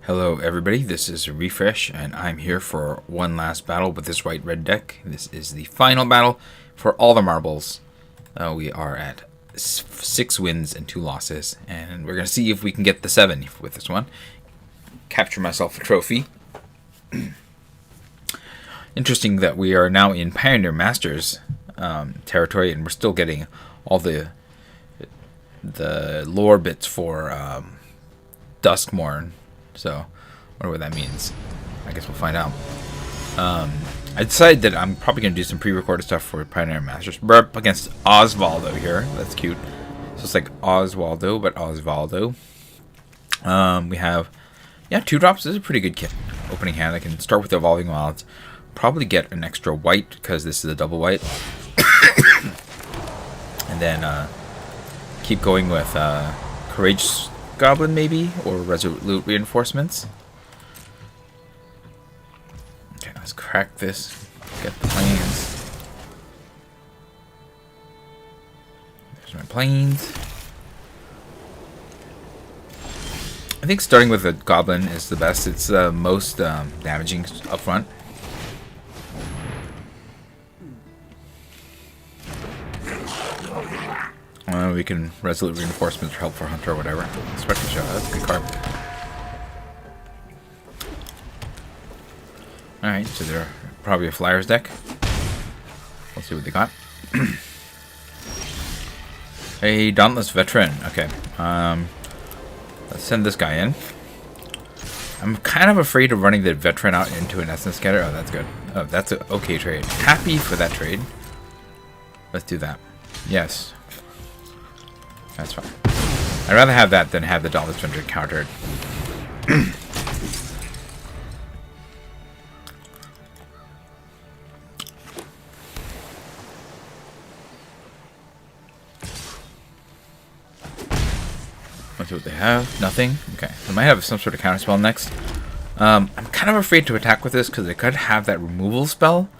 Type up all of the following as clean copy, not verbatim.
Hello everybody, this is Refresh, and I'm here for one last battle with this white-red deck. This is the final battle for all the marbles. We are at 6 wins and 2 losses, and we're going to see if we can get the 7 with this one. Capture myself a trophy. Interesting that we are now in Pioneer Masters territory, and we're still getting all the lore bits for Duskmorn. So, I wonder what that means. I guess we'll find out. I decided that I'm probably going to do some pre-recorded stuff for Pioneer Masters. We're up against Osvaldo here. That's cute. So it's like Oswaldo, but Osvaldo. We have, 2 drops. This is a pretty good opening hand. I can start with Evolving Wilds. Probably get an extra white, because this is a double white. And then keep going with Courageous Goblin, maybe, or Resolute Reinforcements. Okay, let's crack this. Get the planes. There's my planes. I think starting with a Goblin is the best. It's the most damaging up front. We can Resolute Reinforcements or Help for Hunter or whatever. Spectre Shot, that's a good card. Alright, so they're probably a Flyers deck. Let's see what they got. A Dauntless Veteran. Okay. Let's send this guy in. I'm kind of afraid of running the Veteran out into an Essence Scatter. Oh, that's good. Oh, that's an okay trade. Happy for that trade. Let's do that. Yes. That's fine. I'd rather have that than have the Dauntless Veteran countered. Let's see what they have. Nothing. Okay. They might have some sort of counter spell next. I'm kind of afraid to attack with this because they could have that removal spell.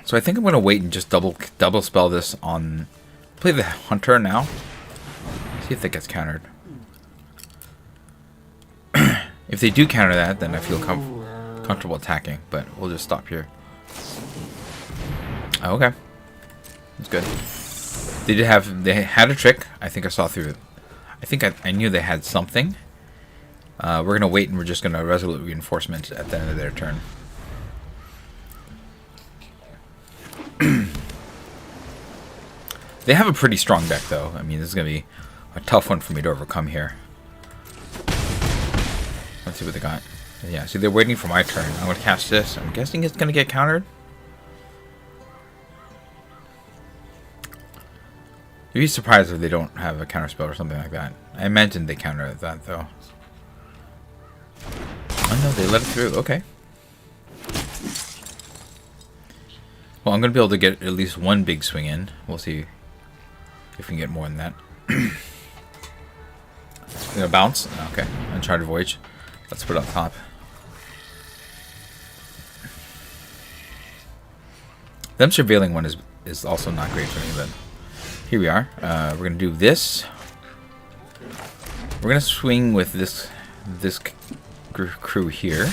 So I think I'm going to wait and just double spell this on... Play the Hunter now. See if that gets countered. If they do counter that, then I feel comfortable attacking. But we'll just stop here. Oh, okay. That's good. They had a trick. I think I saw through it. I think I knew they had something. We're going to wait and we're just going to Resolute Reinforcement at the end of their turn. They have a pretty strong deck, though. I mean, this is going to be a tough one for me to overcome here. Let's see what they got. Yeah, see, they're waiting for my turn. I'm going to cast this. I'm guessing it's going to get countered. You'd be surprised if they don't have a counter spell or something like that. I imagine they counter that, though. Oh, no, they let it through. Okay. Well, I'm going to be able to get at least one big swing in. We'll see if we can get more than that. Gonna bounce? Okay. Uncharted Voyage. Let's put it up top. Them Surveilling one is also not great for me, but here we are. We're going to do this. We're going to swing with this crew here,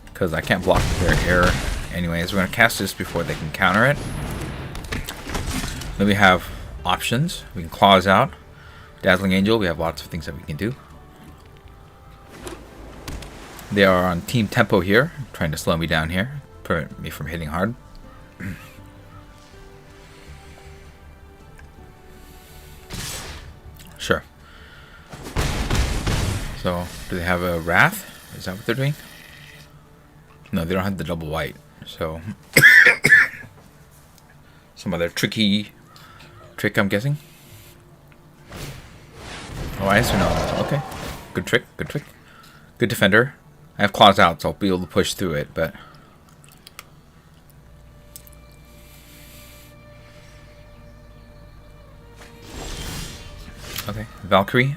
because I can't block their air. Anyways, we're going to cast this before they can counter it. Then we have options. We can Claws out. Dazzling Angel. We have lots of things that we can do. They are on team tempo here, trying to slow me down here, prevent me from hitting hard. Sure. So, do they have a Wrath? Is that what they're doing? No, they don't have the double white. So, some other trick, I'm guessing. Oh, I see. No. Okay. Good trick. Good trick. Good defender. I have Claws out, so I'll be able to push through it, but... Okay. Valkyrie.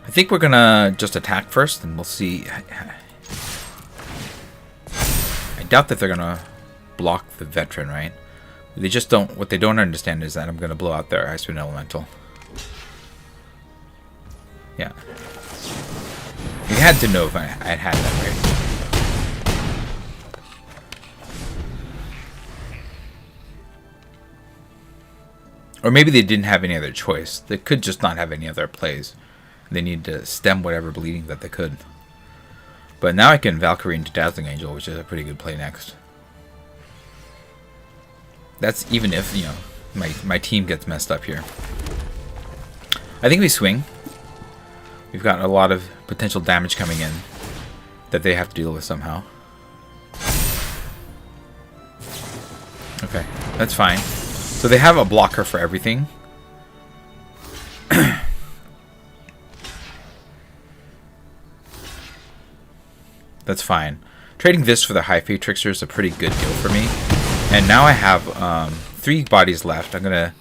I think we're gonna just attack first, and we'll see. I doubt that they're gonna block the Veteran, right? They just don't. What they don't understand is that I'm gonna blow out their Icewind Elemental. Yeah. You had to know if I had that right. Or maybe they didn't have any other choice. They could just not have any other plays. They need to stem whatever bleeding that they could. But now I can Valkyrie into Dazzling Angel, which is a pretty good play next. That's even if, you know, my team gets messed up here. I think we swing. We've got a lot of potential damage coming in that they have to deal with somehow. Okay, that's fine. So they have a blocker for everything. That's fine. Trading this for the high fate trickster is a pretty good deal for me. And now I have 3 bodies left. I'm gonna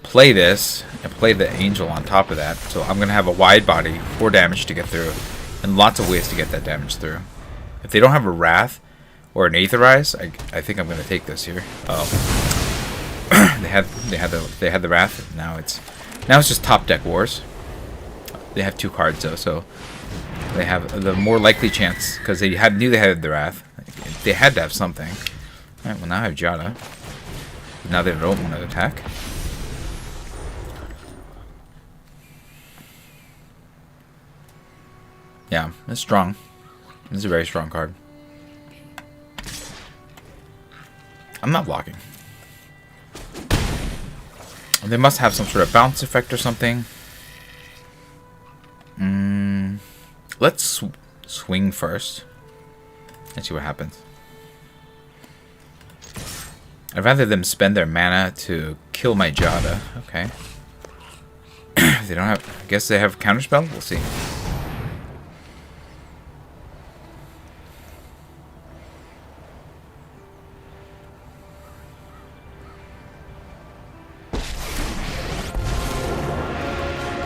play this and play the angel on top of that. So I'm gonna have a wide body, 4 damage to get through, and lots of ways to get that damage through. If they don't have a wrath or an aetherize, I think I'm gonna take this here. Oh, they had the wrath. Now it's just top deck wars. They have 2 cards though, so they have the more likely chance because they knew they had the wrath. They had to have something. All right, well now I have Jada. Now they don't want to attack. Yeah, it's strong. This is a very strong card. I'm not blocking. They must have some sort of bounce effect or something. Let's swing first. Let's see what happens. I'd rather them spend their mana to kill my Jada. Okay. They don't have... I guess they have counterspell? We'll see.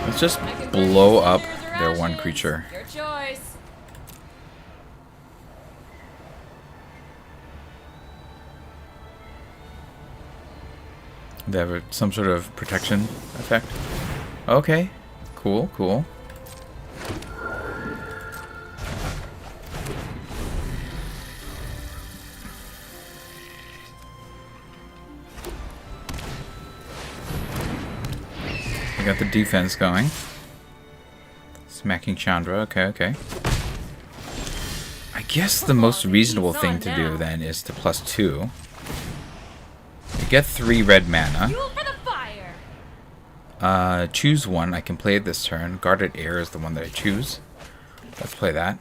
Let's just blow up their one creature. Your choice. They have some sort of protection effect. Okay. Cool, cool. I got the defense going. Smacking Chandra. Okay, okay. I guess the most reasonable thing to do then is to +2. You get 3 red mana. Choose one. I can play it this turn. Guarded Air is the one that I choose. Let's play that.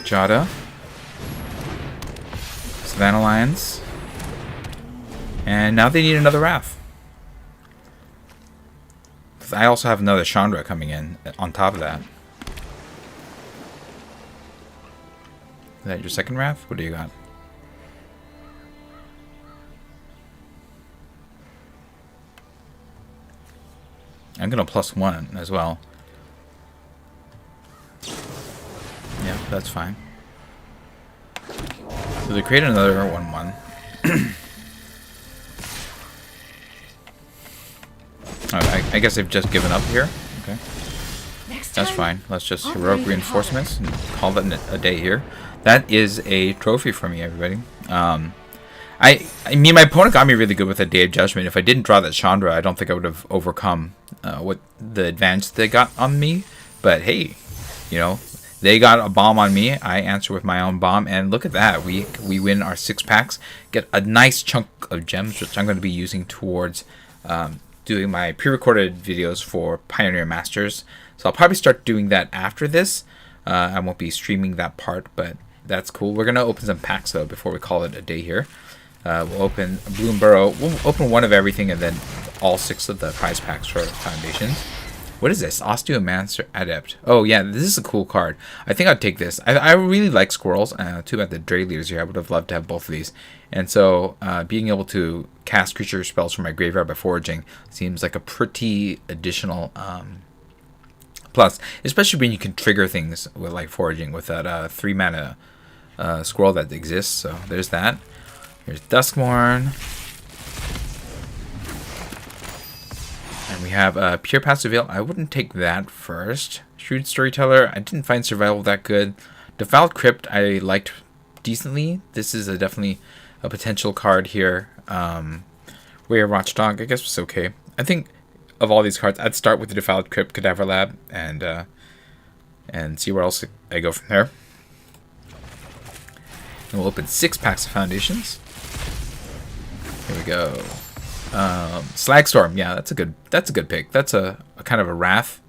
Jada. Savannah Lions. And now they need another Wrath. I also have another Chandra coming in on top of that. Is that your second Wrath? What do you got? I'm going to +1 as well. Yeah, that's fine. So they create another 1/1. I guess they've just given up here. Okay. That's fine. Let's just heroic reinforcements and call it a day here. That is a trophy for me, everybody. I mean, my opponent got me really good with a Day of Judgment. If I didn't draw that Chandra, I don't think I would have overcome what the advantage they got on me. But hey, you know, they got a bomb on me. I answer with my own bomb, and look at that. We win our 6 packs, get a nice chunk of gems, which I'm going to be using towards doing my pre-recorded videos for Pioneer Masters. So I'll probably start doing that after this. I won't be streaming that part, but that's cool. We're going to open some packs, though, before we call it a day here. We'll open Bloom Burrow. We'll open one of everything and then all 6 of the prize packs for Foundations. What is this? Osteomancer Adept. Oh, yeah, this is a cool card. I think I'd take this. I really like squirrels. Too bad the Dre leaders here. I would have loved to have both of these. And so being able to cast creature spells from my graveyard by foraging seems like a pretty additional plus, especially when you can trigger things with like foraging with that 3 mana squirrel that exists. So there's that. Here's Duskmourn. have Pure Passive Veil. I wouldn't take that first. Shrewd Storyteller. I didn't find Survival that good. Defiled Crypt I liked decently. This is definitely a potential card here. Way of Watchdog, I guess, was okay. I think of all these cards, I'd start with the Defiled Crypt, Cadaver Lab, and see where else I go from there. And we'll open 6 packs of Foundations. Here we go. Slagstorm, yeah, that's a good pick. That's a kind of a Wrath.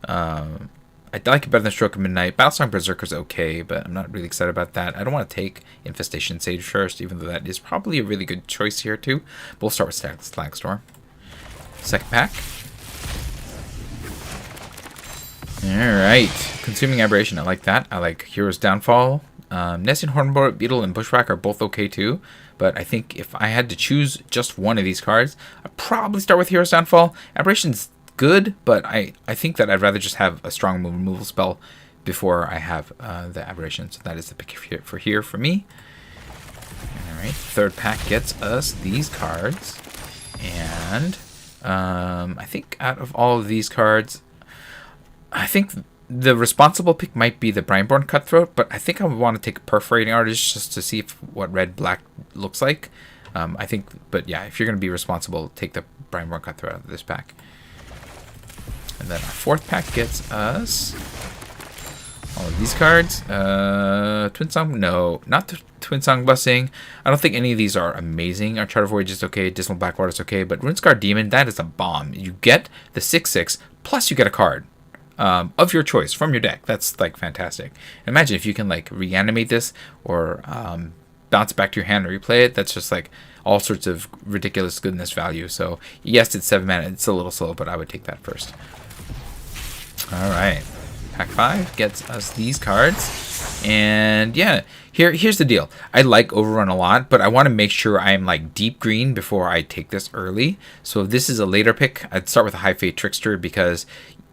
I like it better than Stroke of Midnight. Battlesong Berserker's okay, but I'm not really excited about that. I don't want to take Infestation Sage first, even though that is probably a really good choice here too. But we'll start with Slagstorm. Second pack. Alright. Consuming Aberration, I like that. I like Hero's Downfall. Nessian Hornbolt, Beetle, and Bushwhack are both okay too. But I think if I had to choose just one of these cards, I'd probably start with Hero's Downfall. Aberration's good, but I think that I'd rather just have a strong removal spell before I have the Aberration. So that is the pick for me. Alright, third pack gets us these cards. And I think out of all of these cards, I think the responsible pick might be the Brineborn Cutthroat, but I think I would want to take Perforating Artist just to see what red-black looks like. I think, but yeah, if you're going to be responsible, take the Brineborn Cutthroat out of this pack. And then our fourth pack gets us all of these cards. Twin Song, no, not the Twin Song Busing. I don't think any of these are amazing. Our Charter Voyage is okay. Dismal Blackwater is okay, but Runescar Demon, that is a bomb. You get the 6/6, plus you get a card of your choice from your deck. That's like fantastic. Imagine if you can like reanimate this or bounce back to your hand and replay it. That's just like all sorts of ridiculous goodness value. So yes, it's 7 mana. It's a little slow, but I would take that first. All right, pack 5 gets us these cards, and yeah, here's the deal. I like Overrun a lot, but I want to make sure I'm like deep green before I take this early. So if this is a later pick, I'd start with a High Fate Trickster because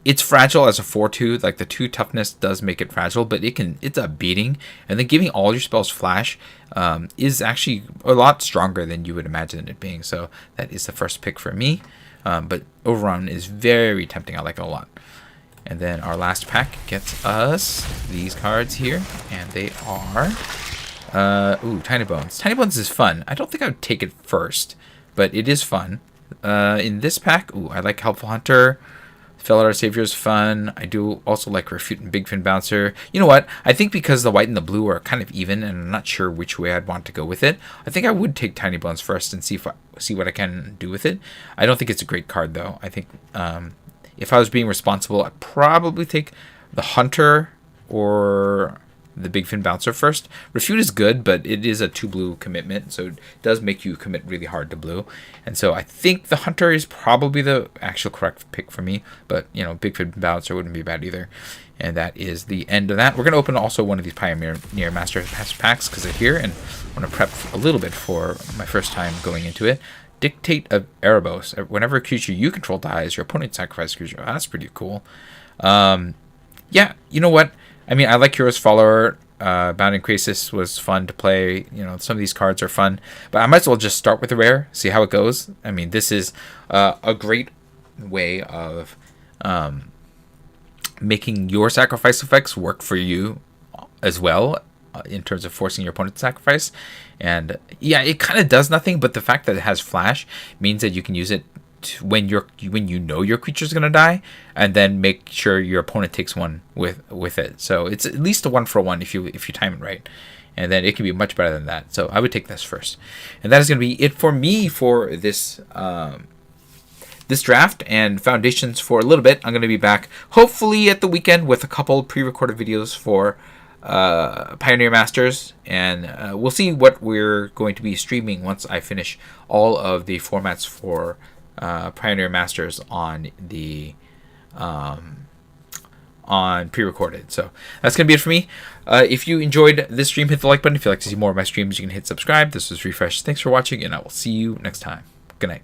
it's fragile as a 4/2. Like the 2 toughness does make it fragile, but it's a beating. And then giving all your spells flash is actually a lot stronger than you would imagine it being. So that is the first pick for me. But Overrun is very tempting. I like it a lot. And then our last pack gets us these cards here, and they are Tiny Bones. Tiny Bones is fun. I don't think I would take it first, but it is fun. In this pack, I like Helpful Hunter. Felidar Savior is fun. I do also like Refute and Big Fin Bouncer. You know what? I think because the white and the blue are kind of even, and I'm not sure which way I'd want to go with it, I think I would take Tiny Bones first and see what I can do with it. I don't think it's a great card, though. I think if I was being responsible, I'd probably take the Hunter or the Big Fin Bouncer first. Refute is good, but it is a 2 blue commitment, so it does make you commit really hard to blue. And so I think the Hunter is probably the actual correct pick for me, but you know, Big Fin Bouncer wouldn't be bad either. And that is the end of that. We're going to open also one of these Pioneer Master packs because they're here, and I want to prep a little bit for my first time going into it. Dictate of Erebos. Whenever a creature you control dies, your opponent sacrifices a creature. Oh, that's pretty cool. Yeah, you know what? I mean, I like Hero's Follower. Bounding Crisis was fun to play. You know, some of these cards are fun. But I might as well just start with the rare, see how it goes. I mean, this is a great way of making your sacrifice effects work for you as well, in terms of forcing your opponent to sacrifice. And yeah, it kind of does nothing, but the fact that it has flash means that you can use it when you know your creature's gonna die, and then make sure your opponent takes one with it. So it's at least a 1-for-1 if you time it right, and then it can be much better than that. So I would take this first, and that is gonna be it for me for this this draft and Foundations for a little bit. I'm gonna be back hopefully at the weekend with a couple pre-recorded videos for Pioneer Masters, and we'll see what we're going to be streaming once I finish all of the formats for Pioneer Masters on the on pre-recorded. So that's gonna be it for me. If you enjoyed this stream, hit the like button. If you'd like to see more of my streams, you can hit subscribe. This was Refresh. Thanks for watching, and I will see you next time. Good night.